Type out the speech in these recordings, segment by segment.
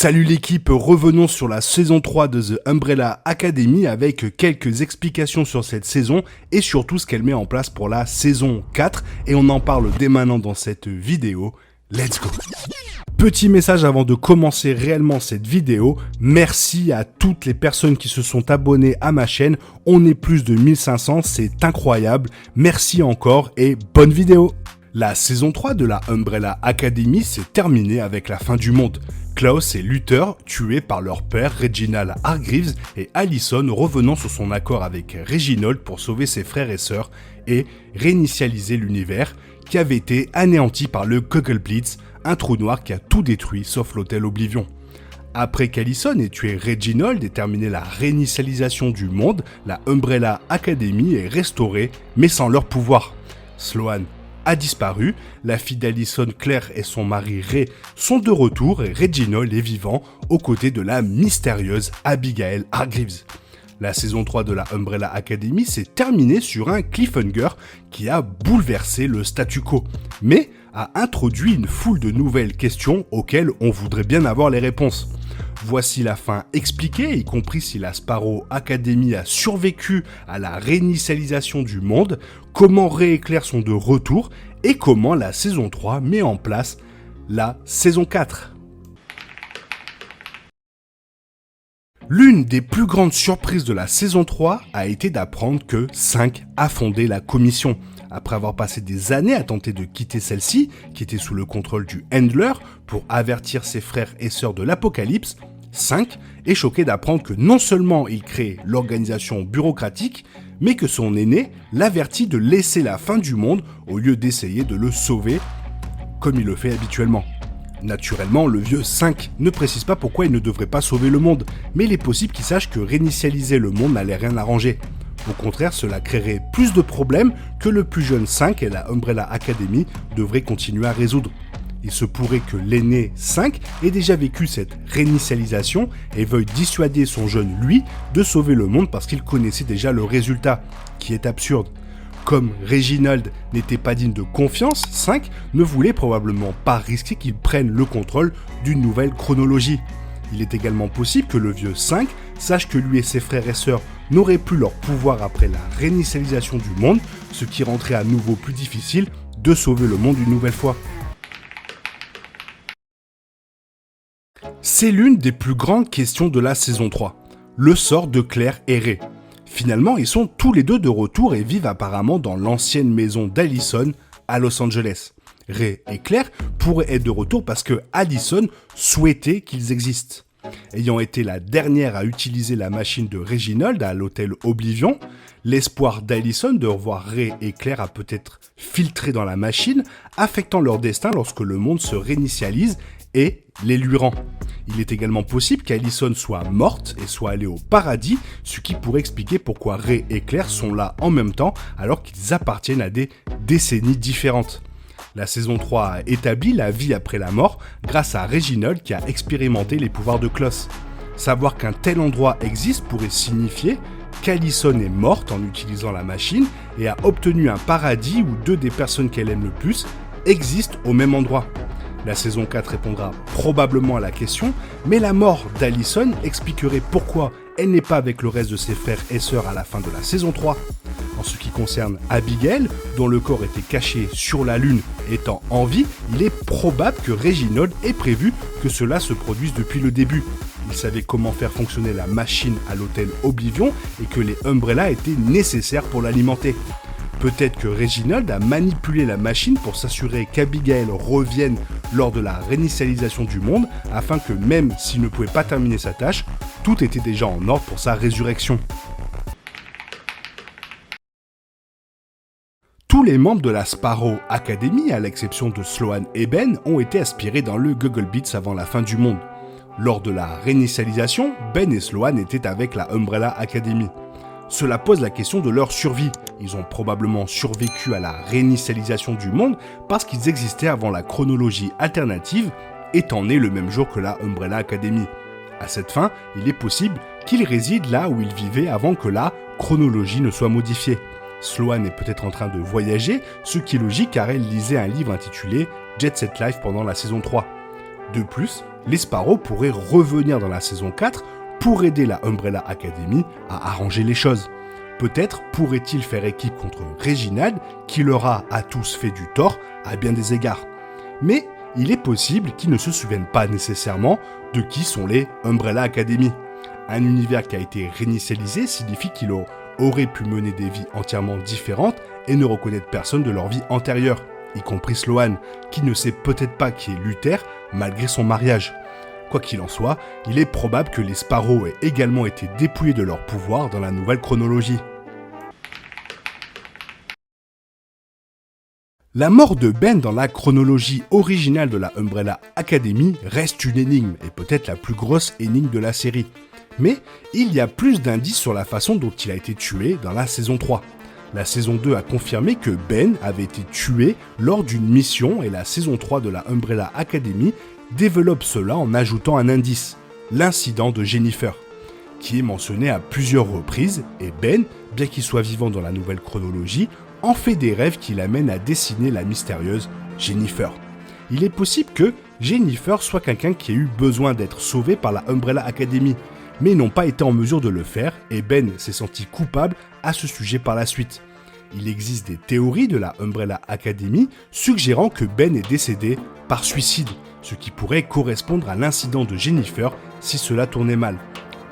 Salut l'équipe, revenons sur la saison 3 de The Umbrella Academy avec quelques explications sur cette saison et surtout ce qu'elle met en place pour la saison 4 et on en parle dès maintenant dans cette vidéo. Let's go! Petit message avant de commencer réellement cette vidéo, merci à toutes les personnes qui se sont abonnées à ma chaîne, on est plus de 1500, c'est incroyable, merci encore et bonne vidéo! La saison 3 de la Umbrella Academy s'est terminée avec la fin du monde. Klaus et Luther, tués par leur père Reginald Hargreaves et Allison revenant sur son accord avec Reginald pour sauver ses frères et sœurs et réinitialiser l'univers qui avait été anéanti par le Kugelblitz, un trou noir qui a tout détruit sauf l'hôtel Oblivion. Après qu'Allison ait tué Reginald et terminé la réinitialisation du monde, la Umbrella Academy est restaurée mais sans leur pouvoir. Sloan a disparu, la fille d'Allison, Claire et son mari Ray sont de retour et Reginald est vivant aux côtés de la mystérieuse Abigail Hargreaves. La saison 3 de la Umbrella Academy s'est terminée sur un cliffhanger qui a bouleversé le statu quo, mais a introduit une foule de nouvelles questions auxquelles on voudrait bien avoir les réponses. Voici la fin expliquée, y compris si la Sparrow Academy a survécu à la réinitialisation du monde, comment Ray et Claire sont de retour et comment la saison 3 met en place la saison 4. L'une des plus grandes surprises de la saison 3 a été d'apprendre que 5 a fondé la commission. Après avoir passé des années à tenter de quitter celle-ci, qui était sous le contrôle du Handler, pour avertir ses frères et sœurs de l'apocalypse, 5 est choqué d'apprendre que non seulement il crée l'organisation bureaucratique, mais que son aîné l'avertit de laisser la fin du monde au lieu d'essayer de le sauver comme il le fait habituellement. Naturellement, le vieux 5 ne précise pas pourquoi il ne devrait pas sauver le monde, mais il est possible qu'il sache que réinitialiser le monde n'allait rien arranger. Au contraire, cela créerait plus de problèmes que le plus jeune 5 et la Umbrella Academy devraient continuer à résoudre. Il se pourrait que l'aîné 5 ait déjà vécu cette réinitialisation et veuille dissuader son jeune lui de sauver le monde parce qu'il connaissait déjà le résultat, qui est absurde. Comme Reginald n'était pas digne de confiance, 5 ne voulait probablement pas risquer qu'il prenne le contrôle d'une nouvelle chronologie. Il est également possible que le vieux 5 sache que lui et ses frères et sœurs n'auraient plus leur pouvoir après la réinitialisation du monde, ce qui rendrait à nouveau plus difficile de sauver le monde une nouvelle fois. C'est l'une des plus grandes questions de la saison 3, le sort de Claire et Ray. Finalement, ils sont tous les deux de retour et vivent apparemment dans l'ancienne maison d'Allison à Los Angeles. Ray et Claire pourraient être de retour parce que Allison souhaitait qu'ils existent. Ayant été la dernière à utiliser la machine de Reginald à l'hôtel Oblivion, l'espoir d'Allison de revoir Ray et Claire a peut-être filtré dans la machine, affectant leur destin lorsque le monde se réinitialise et les lui rend. Il est également possible qu'Allison soit morte et soit allée au paradis, ce qui pourrait expliquer pourquoi Ray et Claire sont là en même temps alors qu'ils appartiennent à des décennies différentes. La saison 3 a établi la vie après la mort grâce à Reginald qui a expérimenté les pouvoirs de Klaus. Savoir qu'un tel endroit existe pourrait signifier qu'Allison est morte en utilisant la machine et a obtenu un paradis où deux des personnes qu'elle aime le plus existent au même endroit. La saison 4 répondra probablement à la question, mais la mort d'Allison expliquerait pourquoi elle n'est pas avec le reste de ses frères et sœurs à la fin de la saison 3. En ce qui concerne Abigail, dont le corps était caché sur la Lune étant en vie, il est probable que Reginald ait prévu que cela se produise depuis le début. Il savait comment faire fonctionner la machine à l'hôtel Oblivion et que les Umbrella étaient nécessaires pour l'alimenter. Peut-être que Reginald a manipulé la machine pour s'assurer qu'Abigail revienne lors de la réinitialisation du monde, afin que même s'il ne pouvait pas terminer sa tâche, tout était déjà en ordre pour sa résurrection. Tous les membres de la Sparrow Academy, à l'exception de Sloan et Ben, ont été aspirés dans le Kugelblitz avant la fin du monde. Lors de la réinitialisation, Ben et Sloan étaient avec la Umbrella Academy. Cela pose la question de leur survie. Ils ont probablement survécu à la réinitialisation du monde parce qu'ils existaient avant la chronologie alternative, étant nés le même jour que la Umbrella Academy. À cette fin, il est possible qu'ils résident là où ils vivaient avant que la chronologie ne soit modifiée. Sloan est peut-être en train de voyager, ce qui est logique car elle lisait un livre intitulé Jet Set Life pendant la saison 3. De plus, les Sparrow pourraient revenir dans la saison 4 pour aider la Umbrella Academy à arranger les choses. Peut-être pourrait-il faire équipe contre Reginald, qui leur a à tous fait du tort à bien des égards. Mais il est possible qu'ils ne se souviennent pas nécessairement de qui sont les Umbrella Academy. Un univers qui a été réinitialisé signifie qu'il aurait pu mener des vies entièrement différentes et ne reconnaître personne de leur vie antérieure, y compris Sloane, qui ne sait peut-être pas qui est Luther malgré son mariage. Quoi qu'il en soit, il est probable que les Sparrow aient également été dépouillés de leur pouvoir dans la nouvelle chronologie. La mort de Ben dans la chronologie originale de la Umbrella Academy reste une énigme, et peut-être la plus grosse énigme de la série. Mais il y a plus d'indices sur la façon dont il a été tué dans la saison 3. La saison 2 a confirmé que Ben avait été tué lors d'une mission et la saison 3 de la Umbrella Academy développe cela en ajoutant un indice, l'incident de Jennifer, qui est mentionné à plusieurs reprises et Ben, bien qu'il soit vivant dans la nouvelle chronologie, en fait des rêves qui l'amènent à dessiner la mystérieuse Jennifer. Il est possible que Jennifer soit quelqu'un qui ait eu besoin d'être sauvé par la Umbrella Academy, mais n'ont pas été en mesure de le faire et Ben s'est senti coupable à ce sujet par la suite. Il existe des théories de la Umbrella Academy suggérant que Ben est décédé par suicide, ce qui pourrait correspondre à l'incident de Jennifer si cela tournait mal.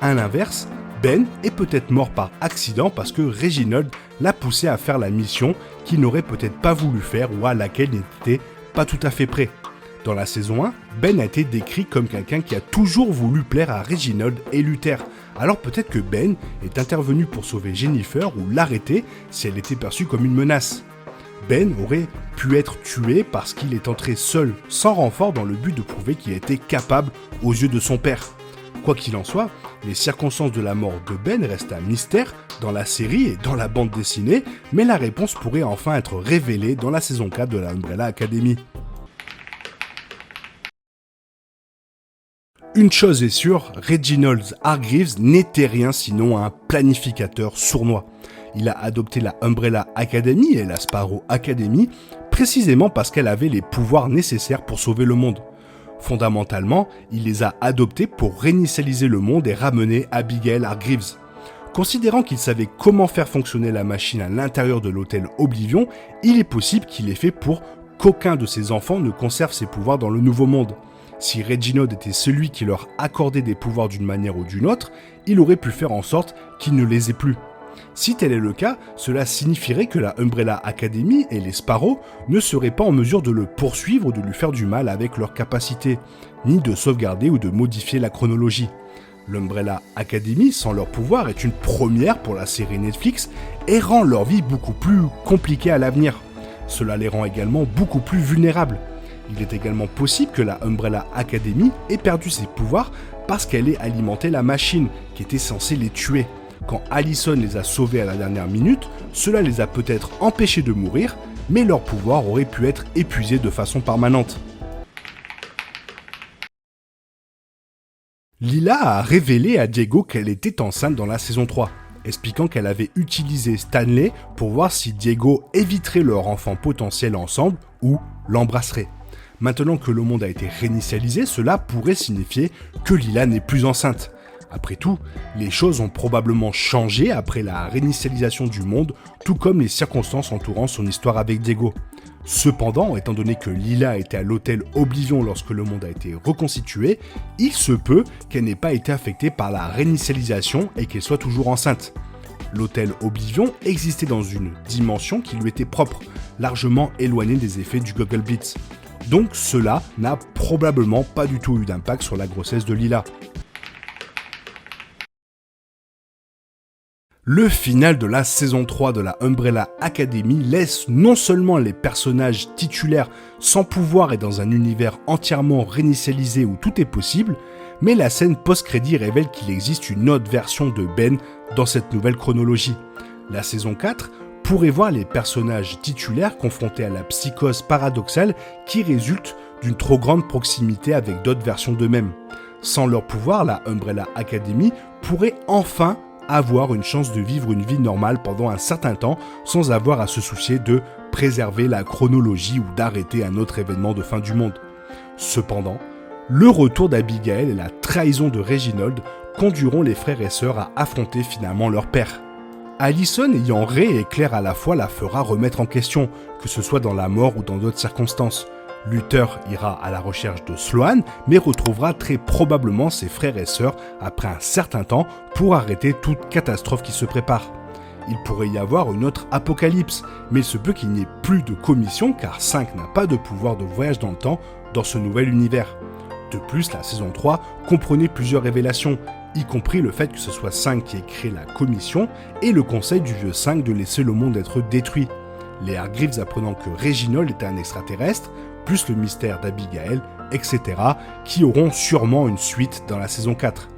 À l'inverse, Ben est peut-être mort par accident parce que Reginald l'a poussé à faire la mission qu'il n'aurait peut-être pas voulu faire ou à laquelle il n'était pas tout à fait prêt. Dans la saison 1, Ben a été décrit comme quelqu'un qui a toujours voulu plaire à Reginald et Luther. Alors peut-être que Ben est intervenu pour sauver Jennifer ou l'arrêter si elle était perçue comme une menace. Ben aurait pu être tué parce qu'il est entré seul, sans renfort, dans le but de prouver qu'il était capable aux yeux de son père. Quoi qu'il en soit, les circonstances de la mort de Ben restent un mystère dans la série et dans la bande dessinée, mais la réponse pourrait enfin être révélée dans la saison 4 de la Umbrella Academy. Une chose est sûre, Reginald Hargreaves n'était rien sinon un planificateur sournois. Il a adopté la Umbrella Academy et la Sparrow Academy précisément parce qu'elle avait les pouvoirs nécessaires pour sauver le monde. Fondamentalement, il les a adoptés pour réinitialiser le monde et ramener Abigail Hargreaves. Considérant qu'il savait comment faire fonctionner la machine à l'intérieur de l'hôtel Oblivion, il est possible qu'il ait fait pour qu'aucun de ses enfants ne conserve ses pouvoirs dans le nouveau monde. Si Reginald était celui qui leur accordait des pouvoirs d'une manière ou d'une autre, il aurait pu faire en sorte qu'il ne les ait plus. Si tel est le cas, cela signifierait que la Umbrella Academy et les Sparrow ne seraient pas en mesure de le poursuivre ou de lui faire du mal avec leurs capacités, ni de sauvegarder ou de modifier la chronologie. L'Umbrella Academy, sans leur pouvoir, est une première pour la série Netflix et rend leur vie beaucoup plus compliquée à l'avenir. Cela les rend également beaucoup plus vulnérables. Il est également possible que la Umbrella Academy ait perdu ses pouvoirs parce qu'elle ait alimenté la machine qui était censée les tuer. Quand Allison les a sauvés à la dernière minute, cela les a peut-être empêchés de mourir, mais leur pouvoir aurait pu être épuisé de façon permanente. Lila a révélé à Diego qu'elle était enceinte dans la saison 3, expliquant qu'elle avait utilisé Stanley pour voir si Diego éviterait leur enfant potentiel ensemble ou l'embrasserait. Maintenant que le monde a été réinitialisé, cela pourrait signifier que Lila n'est plus enceinte. Après tout, les choses ont probablement changé après la réinitialisation du monde, tout comme les circonstances entourant son histoire avec Diego. Cependant, étant donné que Lila était à l'hôtel Oblivion lorsque le monde a été reconstitué, il se peut qu'elle n'ait pas été affectée par la réinitialisation et qu'elle soit toujours enceinte. L'hôtel Oblivion existait dans une dimension qui lui était propre, largement éloignée des effets du Google Beats. Donc cela n'a probablement pas du tout eu d'impact sur la grossesse de Lila. Le final de la saison 3 de la Umbrella Academy laisse non seulement les personnages titulaires sans pouvoir et dans un univers entièrement réinitialisé où tout est possible, mais la scène post-crédit révèle qu'il existe une autre version de Ben dans cette nouvelle chronologie. La saison 4 pourrait voir les personnages titulaires confrontés à la psychose paradoxale qui résulte d'une trop grande proximité avec d'autres versions d'eux-mêmes. Sans leur pouvoir, la Umbrella Academy pourrait enfin avoir une chance de vivre une vie normale pendant un certain temps sans avoir à se soucier de préserver la chronologie ou d'arrêter un autre événement de fin du monde. Cependant, Le retour d'Abigail et la trahison de Reginald conduiront les frères et sœurs à affronter finalement leur père. Allison ayant Ray et Claire à la fois la fera remettre en question, que ce soit dans la mort ou dans d'autres circonstances. Luther ira à la recherche de Sloan, mais retrouvera très probablement ses frères et sœurs après un certain temps pour arrêter toute catastrophe qui se prépare. Il pourrait y avoir une autre apocalypse, mais il se peut qu'il n'y ait plus de commission car 5 n'a pas de pouvoir de voyage dans le temps dans ce nouvel univers. De plus, la saison 3 comprenait plusieurs révélations, y compris le fait que ce soit 5 qui ait créé la commission et le conseil du vieux 5 de laisser le monde être détruit. Les Hargreaves apprenant que Reginald était un extraterrestre, plus le mystère d'Abigail, etc., qui auront sûrement une suite dans la saison 4.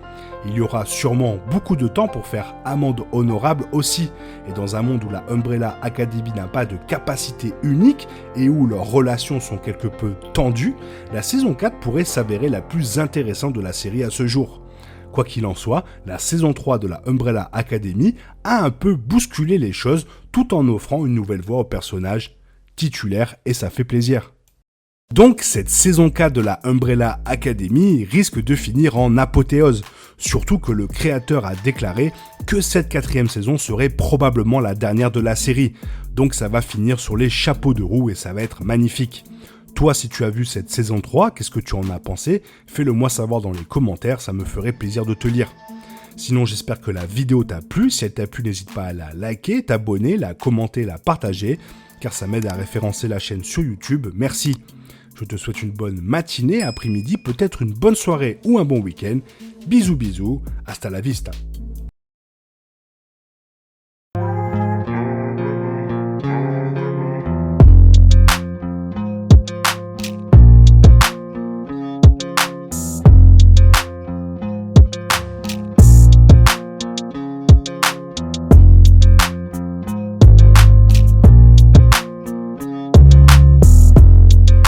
Il y aura sûrement beaucoup de temps pour faire amende honorable aussi, et dans un monde où la Umbrella Academy n'a pas de capacité unique et où leurs relations sont quelque peu tendues, la saison 4 pourrait s'avérer la plus intéressante de la série à ce jour. Quoi qu'il en soit, la saison 3 de la Umbrella Academy a un peu bousculé les choses tout en offrant une nouvelle voix au personnage titulaire et ça fait plaisir. Donc cette saison 4 de la Umbrella Academy risque de finir en apothéose, surtout que le créateur a déclaré que cette 4e saison serait probablement la dernière de la série, donc ça va finir sur les chapeaux de roue et ça va être magnifique. Toi, si tu as vu cette saison 3, qu'est-ce que tu en as pensé? Fais-le moi savoir dans les commentaires, ça me ferait plaisir de te lire. Sinon, j'espère que la vidéo t'a plu. Si elle t'a plu, n'hésite pas à la liker, t'abonner, la commenter, la partager, car ça m'aide à référencer la chaîne sur YouTube. Merci. Je te souhaite une bonne matinée, après-midi, peut-être une bonne soirée ou un bon week-end. Bisous bisous, hasta la vista.